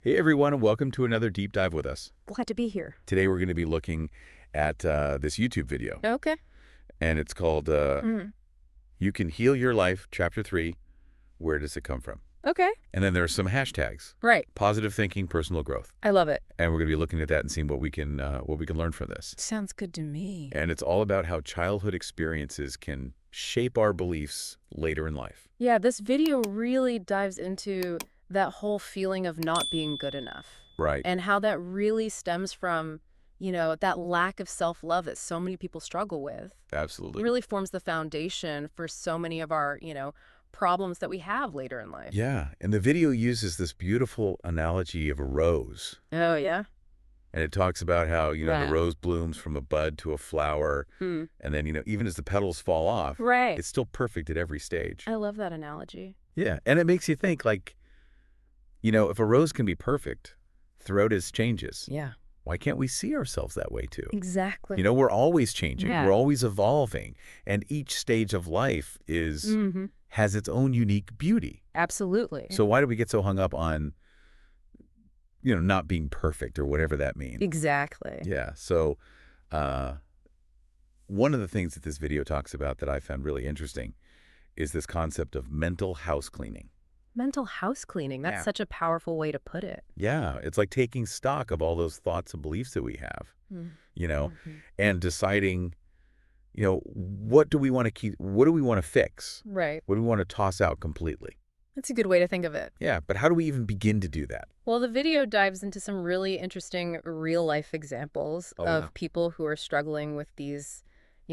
Hey everyone, and welcome to another deep dive with us. Glad to be here. Today we're going to be looking at this YouTube video, Okay. and it's called Mm. You Can Heal Your Life, Chapter 3, Where Does It Come From? Okay. And then there's some hashtags, Right. positive thinking, personal growth. I love it. And we're going to be looking at that and seeing what we can learn from this. Sounds good to me. And it's all about how childhood experiences can shape our beliefs later in life. Yeah, this video really dives into that whole feeling of not being good enough Right. and how that really stems from, that lack of self-love that so many people struggle with. It Absolutely. really forms the foundation for so many of our, problems that we have later in life. Yeah. And the video uses this beautiful analogy of a rose. Oh, yeah? And it talks about how, Yeah. the rose blooms from a bud to a flower. Hmm. And then, even as the petals fall off, Right. it's still perfect at every stage. I love that analogy. Yeah. And it makes you think, like, if a rose can be perfect throughout its changes, Yeah. why can't we see ourselves that way too? Exactly. We're always changing. Yeah. We're always evolving. And each stage of life has its own unique beauty. Absolutely. So why do we get so hung up on, not being perfect or whatever that means? Exactly. Yeah. So one of the things that this video talks about that I found really interesting is this concept of mental house cleaning. Mental house cleaning. That's Yeah. such a powerful way to put it. Yeah. It's like taking stock of all those thoughts and beliefs that we have, Mhm. and deciding, what do we want to keep? What do we want to fix? Right. What do we want to toss out completely? That's a good way to think of it. Yeah. But how do we even begin to do that? Well, the video dives into some really interesting real-life examples Oh, of yeah. people who are struggling with these,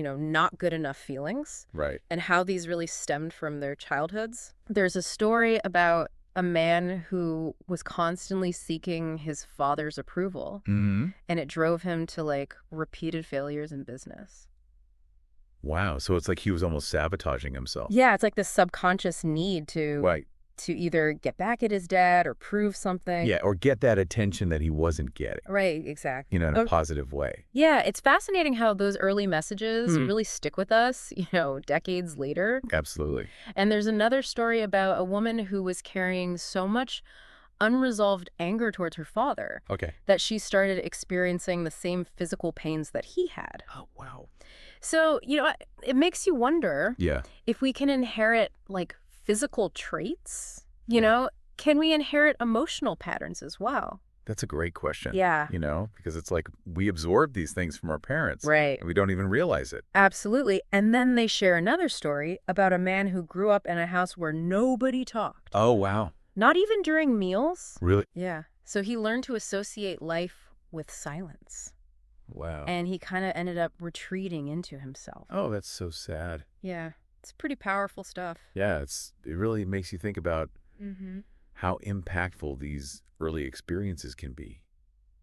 not good enough feelings Right. and how these really stemmed from their childhoods. There's a story about a man who was constantly seeking his father's approval, Mm-hmm. and it drove him to, repeated failures in business. Wow. So it's like he was almost sabotaging himself. Yeah, it's like this subconscious need to Right. either get back at his dad or prove something. Yeah. Or get that attention that he wasn't getting, Right, exactly. in a positive way. Yeah, it's fascinating how those early messages Hmm. really stick with us, decades later. Absolutely. And there's another story about a woman who was carrying so much unresolved anger towards her father Okay. that she started experiencing the same physical pains that he had. Oh, wow. So, it makes you wonder Yeah. if we can inherit, physical traits, can we inherit emotional patterns as well? That's a great question. Yeah. Because it's like we absorb these things from our parents. Right. And we don't even realize it. Absolutely. And then they share another story about a man who grew up in a house where nobody talked. Oh, wow. Not even during meals. Really? Yeah. So he learned to associate life with silence. Wow. And he kind of ended up retreating into himself. Oh, that's so sad. Yeah. It's pretty powerful stuff. Yeah, it really makes you think about Mm-hmm. how impactful these early experiences can be.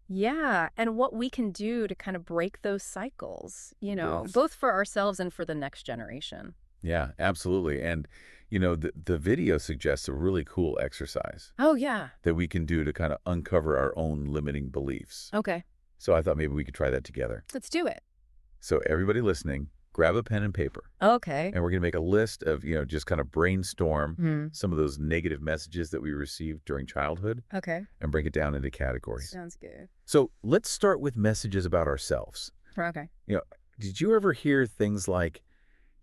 Yeah. And what we can do to kind of break those cycles, Yes. both for ourselves and for the next generation. Yeah, absolutely. And, the video suggests a really cool exercise Oh, yeah. that we can do to kind of uncover our own limiting beliefs. Okay. So I thought maybe we could try that together. Let's do it. So everybody listening, grab a pen and paper. Okay. And we're going to make a list of, just kind of brainstorm Hmm. some of those negative messages that we received during childhood Okay. and break it down into categories. Sounds good. So let's start with messages about ourselves. Okay. Did you ever hear things like,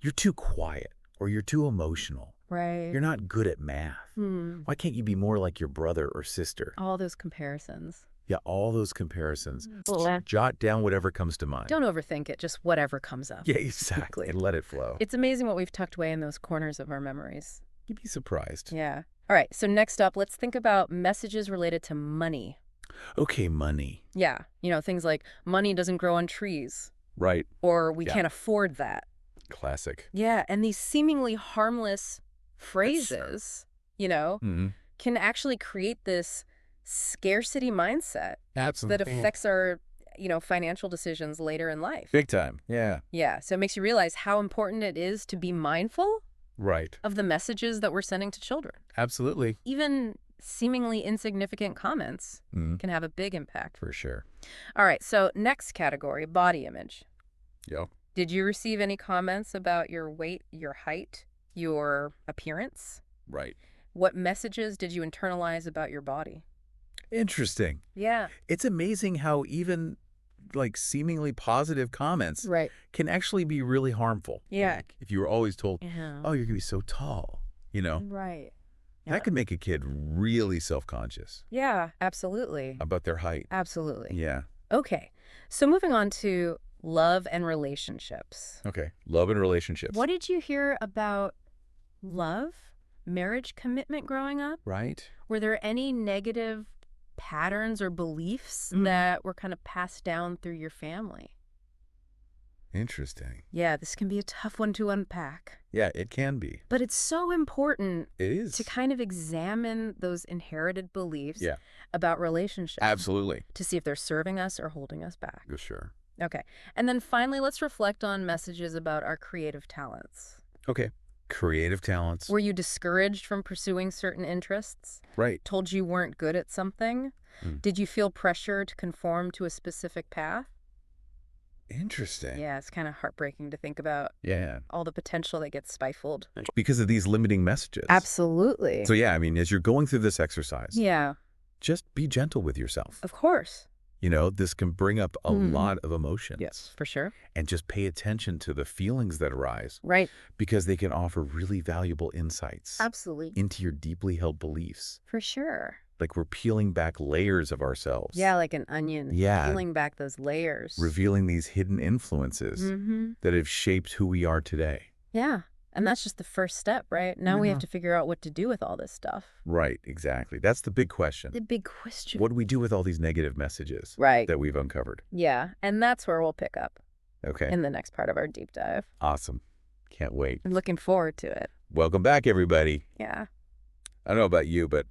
you're too quiet or you're too emotional? Right. You're not good at math. Why can't you be more like your brother or sister? All those comparisons. Yeah, all those comparisons. Well, Jot down whatever comes to mind. don't overthink it, just whatever comes up. Yeah, exactly. And let it flow. It's amazing what we've tucked away in those corners of our memories. You'd be surprised. Yeah. All right, so next up, let's think about messages related to money. Okay, money. Yeah, things like money doesn't grow on trees, Right. or we Yeah. can't afford that. Classic. Yeah, and these seemingly harmless phrases, Mm-hmm. can actually create this scarcity mindset Absolutely. that affects our, financial decisions later in life. Big time. Yeah. Yeah, so it makes you realize how important it is to be mindful Right. of the messages that we're sending to children. Absolutely. Even seemingly insignificant comments Mm-hmm. can have a big impact. For sure. All right, so next category, body image. Yep. Did you receive any comments about your weight, your height, your appearance? Right. What messages did you internalize about your body? Interesting. Yeah. It's amazing how even like seemingly positive comments Right. can actually be really harmful. Yeah. Like if you were always told, Yeah. oh, you're going to be so tall, Right. Yeah. that could make a kid really self-conscious Yeah, absolutely. about their height. Absolutely. Yeah. Okay. So moving on to love and relationships. Okay. Love and relationships. What did you hear about love, marriage commitment growing up? Right? Were there any negative patterns or beliefs that were kind of passed down through your family? Interesting. Yeah, this can be a tough one to unpack. Yeah, it can be. But it's so important It is. to kind of examine those inherited beliefs Yeah. about relationships Absolutely. to see if they're serving us or holding us back. Sure. Okay. And then finally, let's reflect on messages about our creative talents. Okay. Creative talents. Were you discouraged from pursuing certain interests? Right. Told you weren't good at something? Did you feel pressure to conform to a specific path? Interesting. Yeah, it's kind of heartbreaking to think about Yeah. all the potential that gets stifled. Because of these limiting messages. Absolutely. So yeah, I mean, as you're going through this exercise, Yeah, just be gentle with yourself. of course. This can bring up a lot of emotions. Yes, for sure. And just pay attention to the feelings that arise Right. because they can offer really valuable insights Absolutely. into your deeply held beliefs. For sure. Like we're peeling back layers of ourselves. Yeah, like an onion. Yeah. Peeling back those layers. Revealing these hidden influences that have shaped who we are today. Yeah. And that's just the first step, right? Now we have to figure out what to do with all this stuff. Right, exactly. That's the big question. The big question. What do we do with all these negative messages Right. that we've uncovered? Yeah. And that's where we'll pick up Okay. in the next part of our deep dive. Awesome. Can't wait. I'm looking forward to it. Welcome back, everybody. Yeah. I don't know about you, but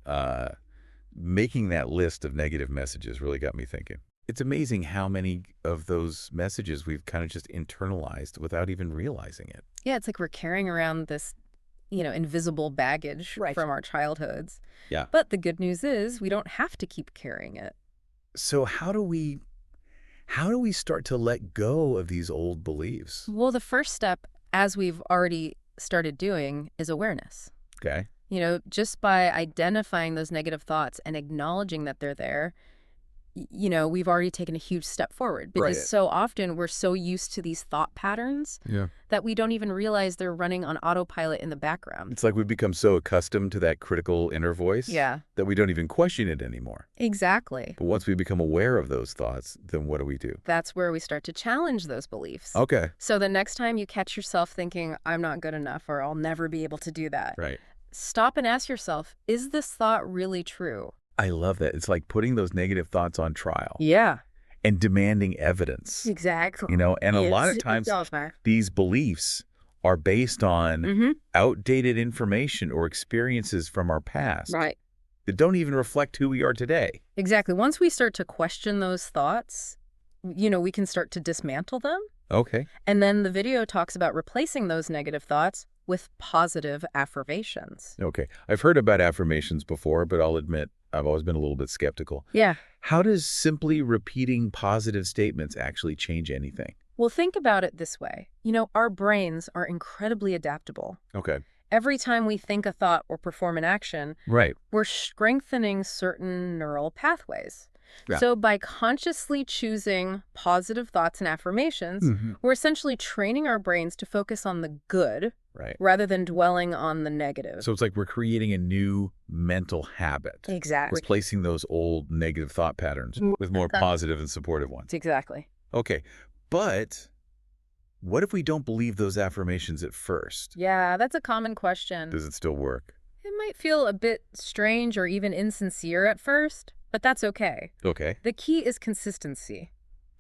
making that list of negative messages really got me thinking. It's amazing how many of those messages we've kind of just internalized without even realizing it. Yeah, it's like we're carrying around this, invisible baggage Right. from our childhoods. Yeah. But the good news is we don't have to keep carrying it. So how do we start to let go of these old beliefs? Well, the first step, as we've already started doing, is awareness. Okay. Just by identifying those negative thoughts and acknowledging that they're there, we've already taken a huge step forward because Right. so often we're so used to these thought patterns that we don't even realize they're running on autopilot in the background. It's like we've become so accustomed to that critical inner voice Yeah, that we don't even question it anymore. exactly. But once we become aware of those thoughts, then what do? That's where we start to challenge those beliefs. Okay. So the next time you catch yourself thinking, I'm not good enough or I'll never be able to do that, Right. stop and ask yourself, is this thought really true? I love that. It's like putting those negative thoughts on trial Yeah, and demanding evidence. exactly. And a lot of times these beliefs are based on outdated information or experiences from our past Right. that don't even reflect who we are today. Exactly. Once we start to question those thoughts, we can start to dismantle them. Okay. And then the video talks about replacing those negative thoughts with positive affirmations. Okay. I've heard about affirmations before, but I'll admit I've always been a little bit skeptical. Yeah. How does simply repeating positive statements actually change anything? Well, think about it this way. Our brains are incredibly adaptable. Okay. Every time we think a thought or perform an action, Right. we're strengthening certain neural pathways. Yeah. So by consciously choosing positive thoughts and affirmations, we're essentially training our brains to focus on the good Right. rather than dwelling on the negative. So it's like we're creating a new mental habit. Exactly. Replacing those old negative thought patterns with more positive and supportive ones. Exactly. Okay. But what if we don't believe those affirmations at first? Yeah, that's a common question. Does it still work? It might feel a bit strange or even insincere at first, but that's okay. Okay. The key is consistency.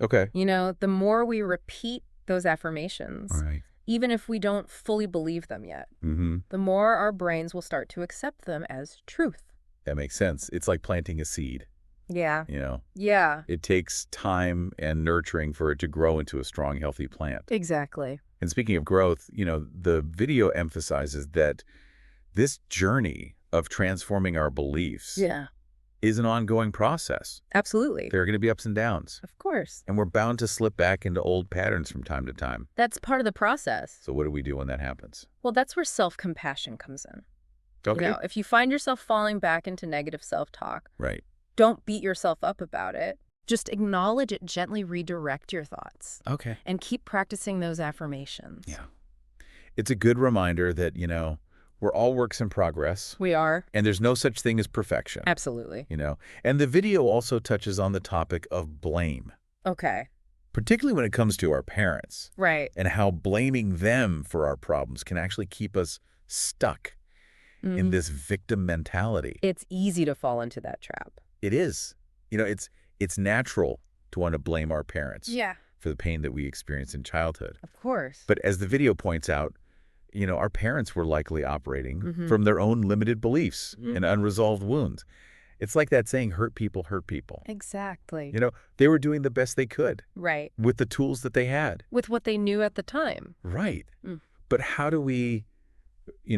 Okay. The more we repeat those affirmations, All right. even if we don't fully believe them yet, Mm-hmm. the more our brains will start to accept them as truth. That makes sense. It's like planting a seed, Yeah. Yeah, It takes time and nurturing for it to grow into a strong, healthy plant. exactly. And speaking of growth, the video emphasizes that this journey of transforming our beliefs Yeah, is an ongoing process. absolutely. There are going to be ups and downs, Of course. and we're bound to slip back into old patterns from time to time. That's part of the process. So what do we do when that happens? Well, that's where self-compassion comes in. Okay. If you find yourself falling back into negative self-talk, Right. Don't beat yourself up about it. Just acknowledge it, gently redirect your thoughts, Okay. and keep practicing those affirmations. Yeah. It's a good reminder that, we're all works in progress, We are. and there's no such thing as perfection, Absolutely. And the video also touches on the topic of blame, Okay. particularly when it comes to our parents, Right. and how blaming them for our problems can actually keep us stuck in this victim mentality. It's easy to fall into that trap. It is. It's natural to want to blame our parents Yeah. for the pain that we experienced in childhood. Of course. But as the video points out, our parents were likely operating Mhm. from their own limited beliefs and unresolved wounds. It's like that saying, hurt people hurt people. Exactly. They were doing the best they could Right. with the tools that they had. With what they knew at the time. Right. Mm. But how do we,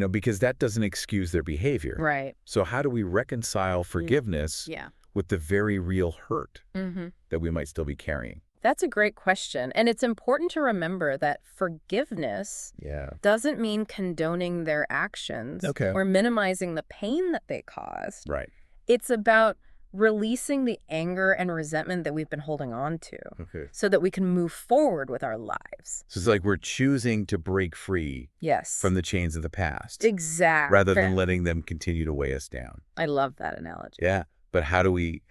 because that doesn't excuse their behavior. Right. So how do we reconcile forgiveness Yeah. with the very real hurt Mm-hmm. that we might still be carrying? That's a great question. And it's important to remember that forgiveness Yeah. doesn't mean condoning their actions Okay. or minimizing the pain that they caused. Right. It's about releasing the anger and resentment that we've been holding on to Okay. so that we can move forward with our lives. So it's like we're choosing to break free Yes. from the chains of the past Exactly. rather than letting them continue to weigh us down. I love that analogy. Yeah. But how do we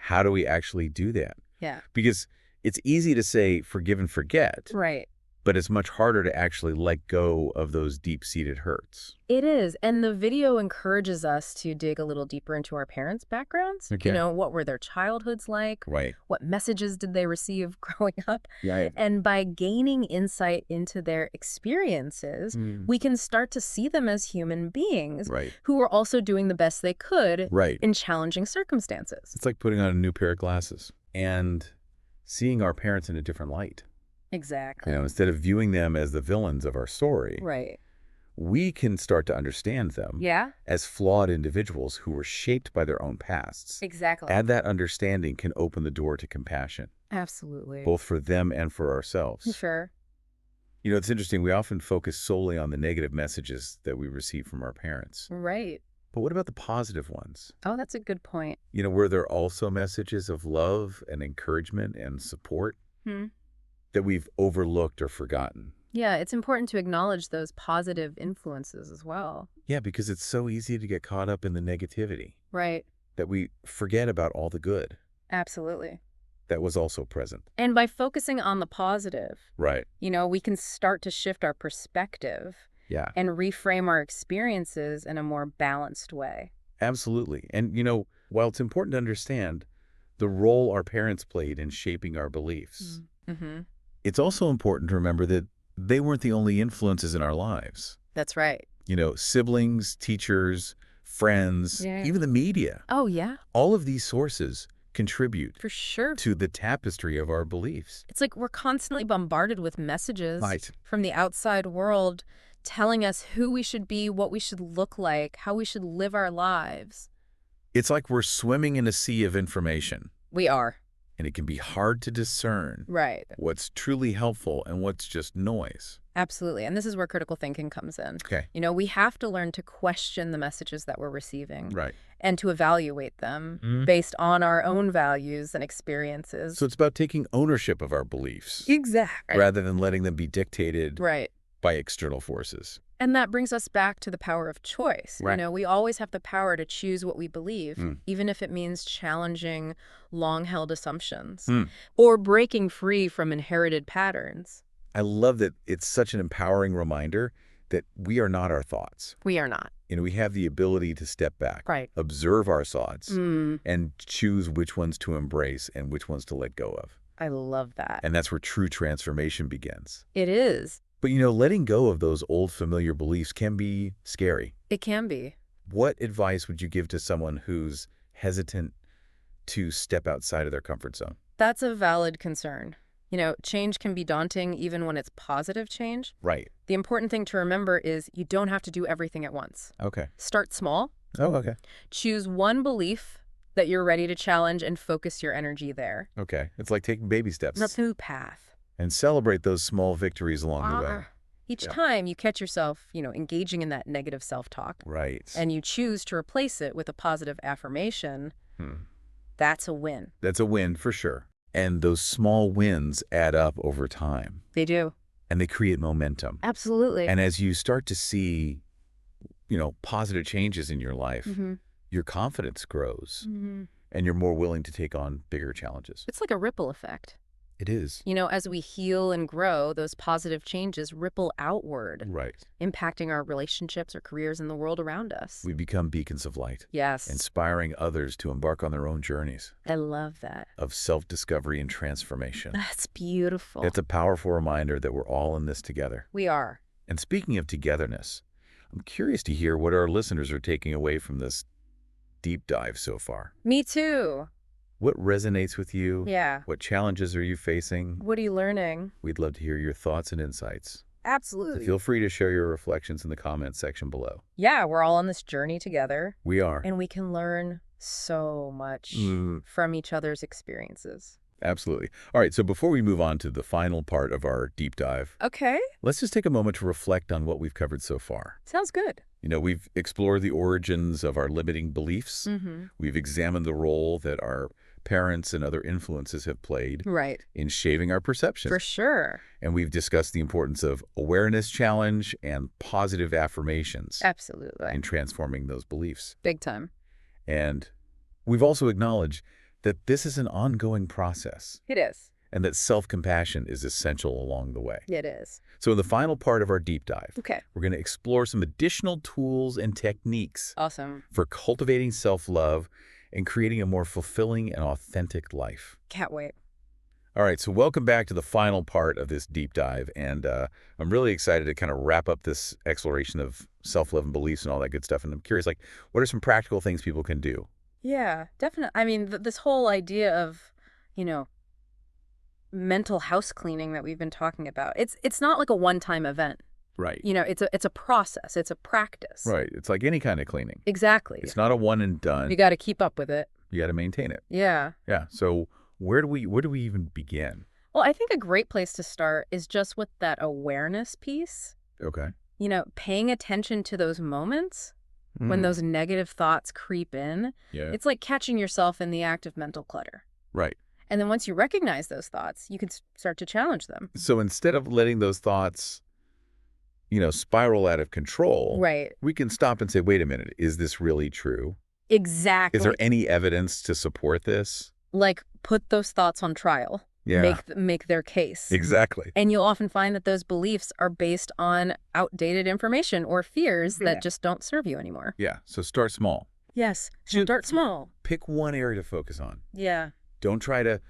actually do that? Yeah. Because it's easy to say forgive and forget, Right. but it's much harder to actually let go of those deep-seated hurts. It is. And the video encourages us to dig a little deeper into our parents' backgrounds. Okay. What were their childhoods like? Right. What messages did they receive growing up? Yeah. And by gaining insight into their experiences, we can start to see them as human beings Right. who were also doing the best they could Right. in challenging circumstances. It's like putting on a new pair of glasses and seeing our parents in a different light. Exactly. Instead of viewing them as the villains of our story, Right. we can start to understand them Yeah, as flawed individuals who were shaped by their own pasts. exactly. And that understanding can open the door to compassion, Absolutely. both for them and for ourselves. Sure. It's interesting. We often focus solely on the negative messages that we receive from our parents. Right. But what about the positive ones? Oh, that's a good point. Were there also messages of love and encouragement and support Hmm. that we've overlooked or forgotten? Yeah, it's important to acknowledge those positive influences as well. Yeah, because it's so easy to get caught up in the negativity Right. that we forget about all the good Absolutely. that was also present. And by focusing on the positive, Right. we can start to shift our perspective Yeah, and reframe our experiences in a more balanced way. absolutely. And, while it's important to understand the role our parents played in shaping our beliefs, Mm-hmm. it's also important to remember that they weren't the only influences in our lives. That's right. Siblings, teachers, friends, Yeah. even the media. Oh, yeah, All of these sources contribute for sure. to the tapestry of our beliefs. It's like we're constantly bombarded with messages Right. from the outside world telling us who we should be, what we should look like, how we should live our lives. It's like we're swimming in a sea of information, We are. and it can be hard to discern Right. what's truly helpful and what's just noise. Absolutely. And this is where critical thinking comes in. Okay. We have to learn to question the messages that we're receiving Right. and to evaluate them Mhm. based on our own values and experiences. So it's about taking ownership of our beliefs Exactly. rather than letting them be dictated Right. by external forces. And that brings us back to the power of choice. Right. We always have the power to choose what we believe, Mm. even if it means challenging long-held assumptions Mm. or breaking free from inherited patterns. I love that it's such an empowering reminder that we are not our thoughts. We are not. We have the ability to step back, Right. observe our thoughts, Mm, and choose which ones to embrace and which ones to let go of. I love that. And that's where true transformation begins. It is. But, letting go of those old familiar beliefs can be scary. It can be. What advice would you give to someone who's hesitant to step outside of their comfort zone? That's a valid concern. Change can be daunting even when it's positive change. Right. The important thing to remember is you don't have to do everything at once. Okay. Start small. Oh, okay. Choose one belief that you're ready to challenge and focus your energy there. Okay. It's like taking baby steps. That's a new path. And celebrate those small victories along the way. Each Yeah. time you catch yourself, engaging in that negative self-talk, Right. and you choose to replace it with a positive affirmation, Hmm. That's a win. That's a win for sure. And those small wins add up over time, They do. and they create momentum. Absolutely. And as you start to see, positive changes in your life, your confidence grows, and you're more willing to take on bigger challenges. It's like a ripple effect. It is. As we heal and grow, those positive changes ripple outward, Right. impacting our relationships or careers in the world around us. We become beacons of light, Yes. inspiring others to embark on their own journeys I love that. of self-discovery and transformation. That's beautiful. It's a powerful reminder that we're all in this together. We are. And speaking of togetherness, I'm curious to hear what our listeners are taking away from this deep dive so far. Me too. What resonates with you? Yeah. What challenges are you facing? What are you learning? We'd love to hear your thoughts and insights. So Absolutely. feel free to share your reflections in the comments section below. Yeah, we're all on this journey together, We are. and we can learn so much from each other's experiences. Absolutely. All right, so before we move on to the final part of our deep dive, Okay. let's just take a moment to reflect on what we've covered so far. Sounds good. We've explored the origins of our limiting beliefs. We've examined the role that our parents and other influences have played Right. in shaping our perception. For sure. And we've discussed the importance of awareness challenge and positive affirmations Absolutely. in transforming those beliefs. Big time. And we've also acknowledged that this is an ongoing process It is. and that self-compassion is essential along the way. It is. So in the final part of our deep dive, Okay. we're going to explore some additional tools and techniques Awesome. for cultivating self-love and creating a more fulfilling and authentic life. Can't wait. All right, so welcome back to the final part of this deep dive, and I'm really excited to kind of wrap up this exploration of self-love and beliefs and all that good stuff. And I'm curious, what are some practical things people can do? Yeah, definitely. I mean, this whole idea of, mental house cleaning that we've been talking about, it's not like a one-time event. Right. It's a process. It's a practice. Right. It's like any kind of cleaning. Exactly. It's not a one and done. You got to keep up with it. You got to maintain it. Yeah. Yeah. So where do we even begin? Well, I think a great place to start is just with that awareness piece. Okay. Paying attention to those moments when those negative thoughts creep in. Yeah. It's like catching yourself in the act of mental clutter. Right. And then once you recognize those thoughts, you can start to challenge them. So instead of letting those thoughts, spiral out of control, Right. we can stop and say, wait a minute, is this really true? Exactly. Is there any evidence to support this? Like, put those thoughts on trial. Yeah. Make their case. Exactly. And you'll often find that those beliefs are based on outdated information or fears that just don't serve you anymore. Yeah. So start small. Yes. Just Start small. Pick one area to focus on. Yeah. Don't try to,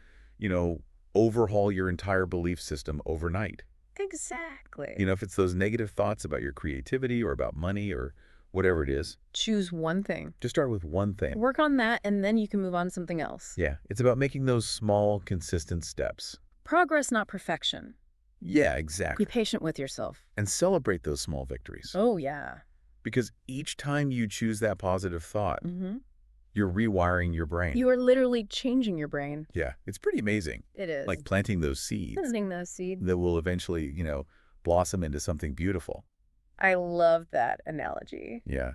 overhaul your entire belief system overnight. Exactly. If it's those negative thoughts about your creativity or about money or whatever it is, Choose one thing. just start with one thing. Work on that, and then you can move on to something else. Yeah. It's about making those small, consistent steps. Progress, not perfection. Yeah, Be exactly. patient with yourself. And celebrate those small victories. Oh, yeah. Because each time you choose that positive thought, Mm-hmm. you're rewiring your brain. You are literally changing your brain. Yeah. It's pretty amazing. It is. Like planting those seeds planting those seeds. that will eventually, blossom into something beautiful. I love that analogy. Yeah.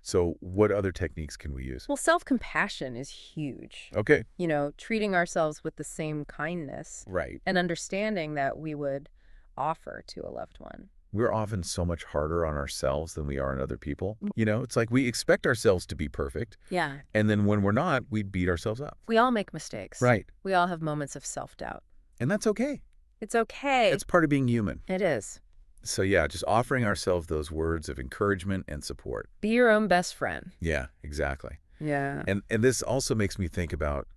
So what other techniques can we use? Well, self-compassion is huge. Okay. Treating ourselves with the same kindness Right. and understanding that we would offer to a loved one. We're often so much harder on ourselves than we are on other people. It's like we expect ourselves to be perfect. Yeah. And then when we're not, we beat ourselves up. We all make mistakes. Right. We all have moments of self-doubt. And that's okay. It's okay. It's part of being human. It is. So yeah, just offering ourselves those words of encouragement and support. Be your own best friend. Yeah, exactly. Yeah. And this also makes me think about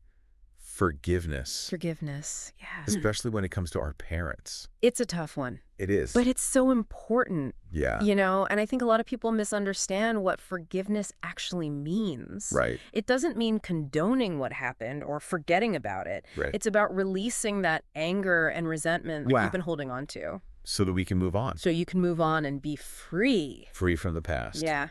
forgiveness, Forgiveness. Yeah. especially when it comes to our parents. It's a tough one, It is. but it's so important, yeah. and I think a lot of people misunderstand what forgiveness actually means. Right. It doesn't mean condoning what happened or forgetting about it. Right. It's about releasing that anger and resentment that Wow. you've been holding on to. So that we can move on. So you can move on and be free. Free from the past. Yeah,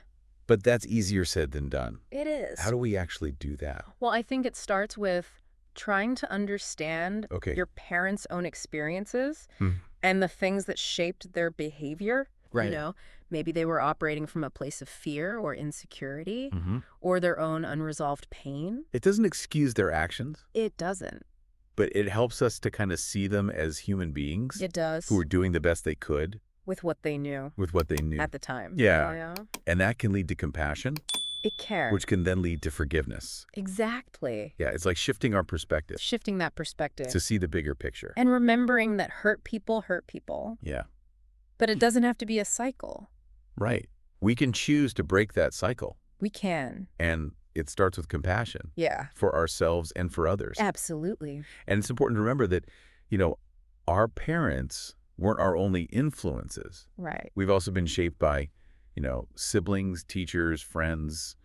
But that's easier said than done. it is. How do we actually do that? Well, I think it starts with trying to understand Okay. your parents' own experiences Hmm. and the things that shaped their behavior. You Right. know, maybe they were operating from a place of fear or insecurity Hmm. or their own unresolved pain. It doesn't excuse their actions, It doesn't. but it helps us to kind of see them as human beings It who does. are doing the best they could With what they knew with what they knew. at the time. Yeah. Yeah. And that can lead to compassion, It can. which can then lead to forgiveness. Exactly. Yeah, it's like shifting our perspective Shifting that perspective. to see the bigger picture. And remembering that hurt people hurt people. Yeah, But it doesn't have to be a cycle. right. We can choose to break that cycle, We can. and it starts with compassion Yeah. for ourselves and for others. Absolutely. And it's important to remember that, you know, our parents weren't our only influences. Right. We've also been shaped by, siblings, teachers, friends,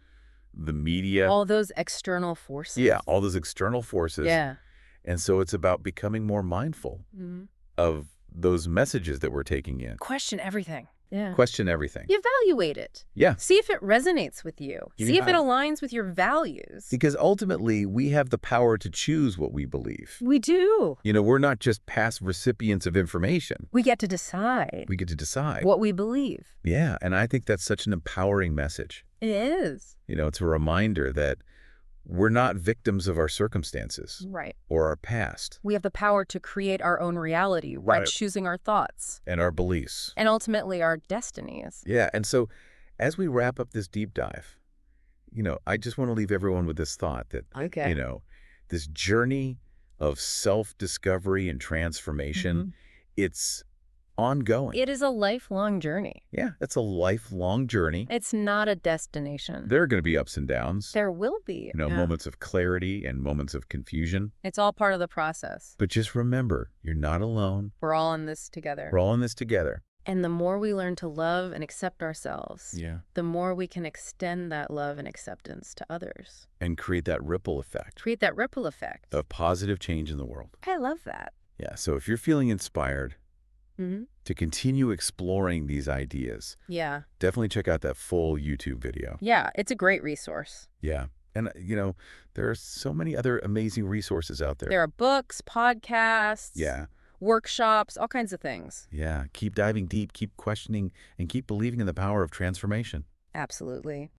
the media. All those external forces. Yeah, all those external forces. Yeah. And so it's about becoming more mindful Mhm. of those messages that we're taking in. Question everything. Yeah. Question everything. Evaluate it. Yeah, See if it resonates with you. You See if it got it. aligns with your values. because ultimately we have the power to choose what we believe. We do. We're not just passive recipients of information. We get to decide We get to decide. what we believe. Yeah, and I think that's such an empowering message. It is. It's a reminder that we're not victims of our circumstances Right. or our past We have the power to create our own reality by Right. choosing our thoughts and our beliefs. and ultimately our destinies. Yeah, and so as we wrap up this deep dive, I just want to leave everyone with this thought that, Okay. this journey of self-discovery and transformation, it's ongoing. It is a lifelong journey. Yeah, it's a lifelong journey. It's not a destination. There are going to be ups and downs, There will be. Yeah. moments of clarity and moments of confusion. It's all part of the process. But just remember, you're not alone. We're all in this together. We're all in this together. And the more we learn to love and accept ourselves, Yeah. the more we can extend that love and acceptance to others. And create that ripple effect Create that ripple effect. of positive change in the world. I love that. Yeah, so if you're feeling inspired Hmm. to continue exploring these ideas, Yeah. definitely check out that full YouTube video. Yeah, it's a great resource. Yeah. And, there are so many other amazing resources out there. There are books, podcasts, Yeah. workshops, all kinds of things. Yeah. Keep diving deep, keep questioning, and keep believing in the power of transformation. Absolutely.